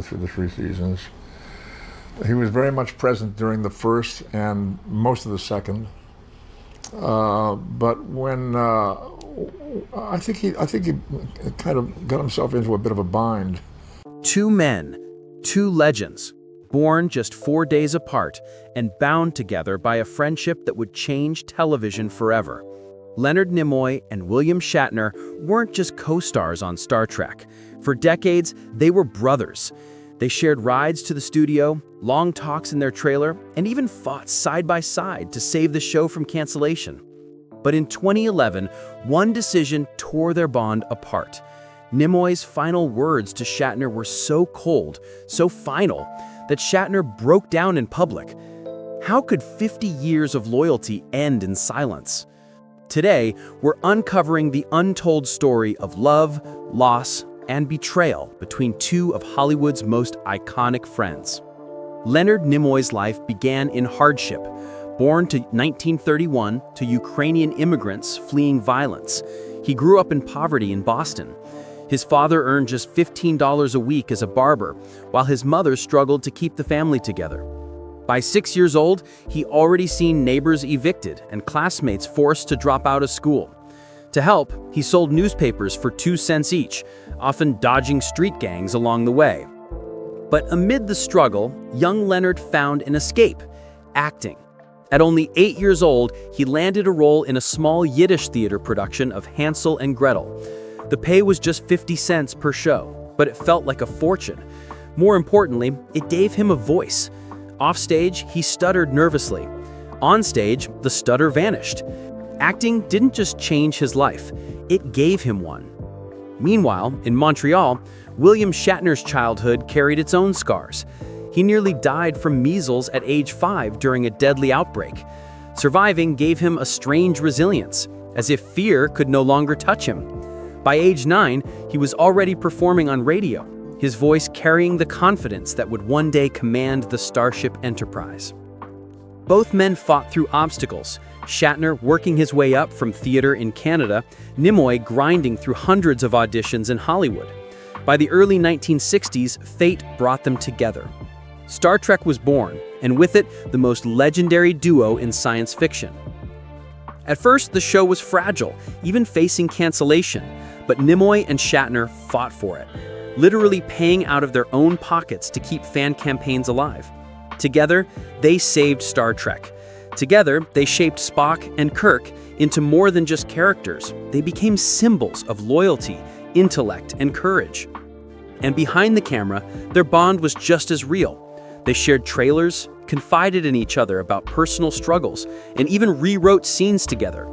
through the three seasons. He was very much present during the first and most of the second. But when I think he kind of got himself into a bit of a bind. Two men, two legends, born just 4 days apart and bound together by a friendship that would change television forever. Leonard Nimoy and William Shatner weren't just co-stars on Star Trek. For decades, they were brothers. They shared rides to the studio, long talks in their trailer, and even fought side by side to save the show from cancellation. But in 2011, one decision tore their bond apart. Nimoy's final words to Shatner were so cold, so final, that Shatner broke down in public. How could 50 years of loyalty end in silence? Today, we're uncovering the untold story of love, loss, and betrayal between two of Hollywood's most iconic friends. Leonard Nimoy's life began in hardship. Born to 1931 to Ukrainian immigrants fleeing violence, he grew up in poverty in Boston. His father earned just $15 a week as a barber, while his mother struggled to keep the family together. By 6 years old, he already seen neighbors evicted and classmates forced to drop out of school. To help, he sold newspapers for 2 cents each, often dodging street gangs along the way. But amid the struggle, young Leonard found an escape: acting. At only 8 years old, he landed a role in a small Yiddish theater production of Hansel and Gretel. The pay was just 50 cents per show, but it felt like a fortune. More importantly, it gave him a voice. Offstage, he stuttered nervously. On stage, the stutter vanished. Acting didn't just change his life, it gave him one. Meanwhile, in Montreal, William Shatner's childhood carried its own scars. He nearly died from measles at age 5 during a deadly outbreak. Surviving gave him a strange resilience, as if fear could no longer touch him. By age 9, he was already performing on radio, his voice carrying the confidence that would one day command the Starship Enterprise. Both men fought through obstacles, Shatner working his way up from theater in Canada, Nimoy grinding through hundreds of auditions in Hollywood. By the early 1960s, fate brought them together. Star Trek was born, and with it, the most legendary duo in science fiction. At first, the show was fragile, even facing cancellation, but Nimoy and Shatner fought for it, literally paying out of their own pockets to keep fan campaigns alive. Together, they saved Star Trek. Together, they shaped Spock and Kirk into more than just characters. They became symbols of loyalty, intellect, and courage. And behind the camera, their bond was just as real. They shared trailers, confided in each other about personal struggles, and even rewrote scenes together.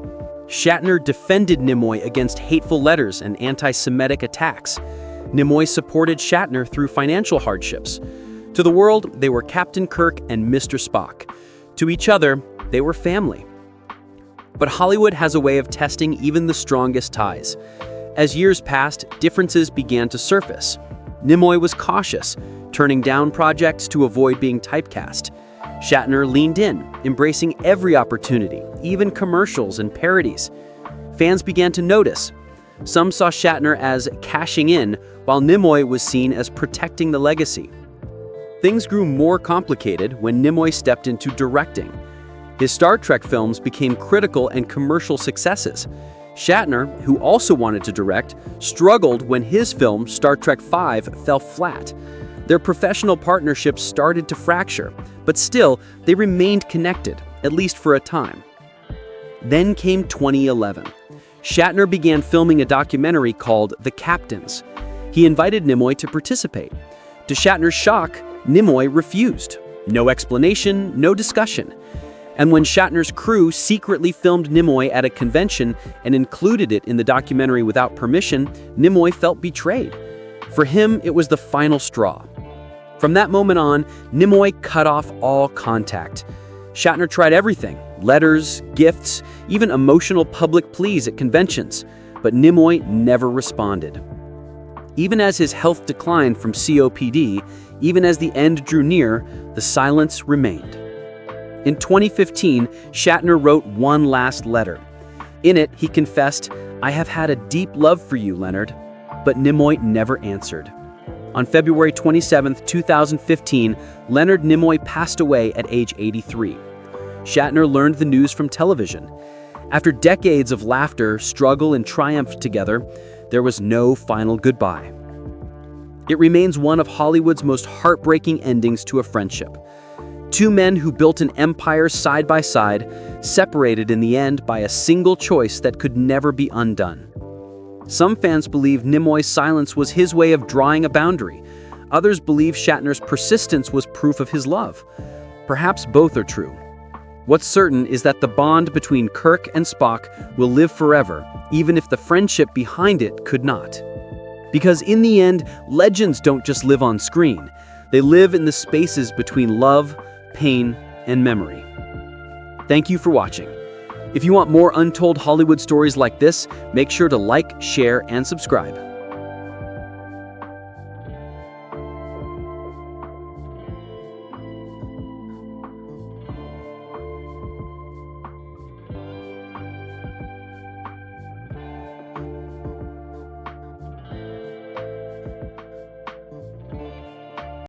Shatner defended Nimoy against hateful letters and anti-Semitic attacks. Nimoy supported Shatner through financial hardships. To the world, they were Captain Kirk and Mr. Spock. To each other, they were family. But Hollywood has a way of testing even the strongest ties. As years passed, differences began to surface. Nimoy was cautious, turning down projects to avoid being typecast. Shatner leaned in, embracing every opportunity, even commercials and parodies. Fans began to notice. Some saw Shatner as cashing in, while Nimoy was seen as protecting the legacy. Things grew more complicated when Nimoy stepped into directing. His Star Trek films became critical and commercial successes. Shatner, who also wanted to direct, struggled when his film, Star Trek V, fell flat. Their professional partnerships started to fracture, but still, they remained connected, at least for a time. Then came 2011. Shatner began filming a documentary called The Captains. He invited Nimoy to participate. To Shatner's shock, Nimoy refused. No explanation, no discussion. And when Shatner's crew secretly filmed Nimoy at a convention and included it in the documentary without permission, Nimoy felt betrayed. For him, it was the final straw. From that moment on, Nimoy cut off all contact. Shatner tried everything: letters, gifts, even emotional public pleas at conventions, but Nimoy never responded. Even as his health declined from COPD, even as the end drew near, the silence remained. In 2015, Shatner wrote one last letter. In it, he confessed, "I have had a deep love for you, Leonard," but Nimoy never answered. On February 27, 2015, Leonard Nimoy passed away at age 83. Shatner learned the news from television. After decades of laughter, struggle, and triumph together, there was no final goodbye. It remains one of Hollywood's most heartbreaking endings to a friendship. Two men who built an empire side by side, separated in the end by a single choice that could never be undone. Some fans believe Nimoy's silence was his way of drawing a boundary. Others believe Shatner's persistence was proof of his love. Perhaps both are true. What's certain is that the bond between Kirk and Spock will live forever, even if the friendship behind it could not. Because in the end, legends don't just live on screen. They live in the spaces between love, pain, and memory. Thank you for watching. If you want more untold Hollywood stories like this, make sure to like, share, and subscribe.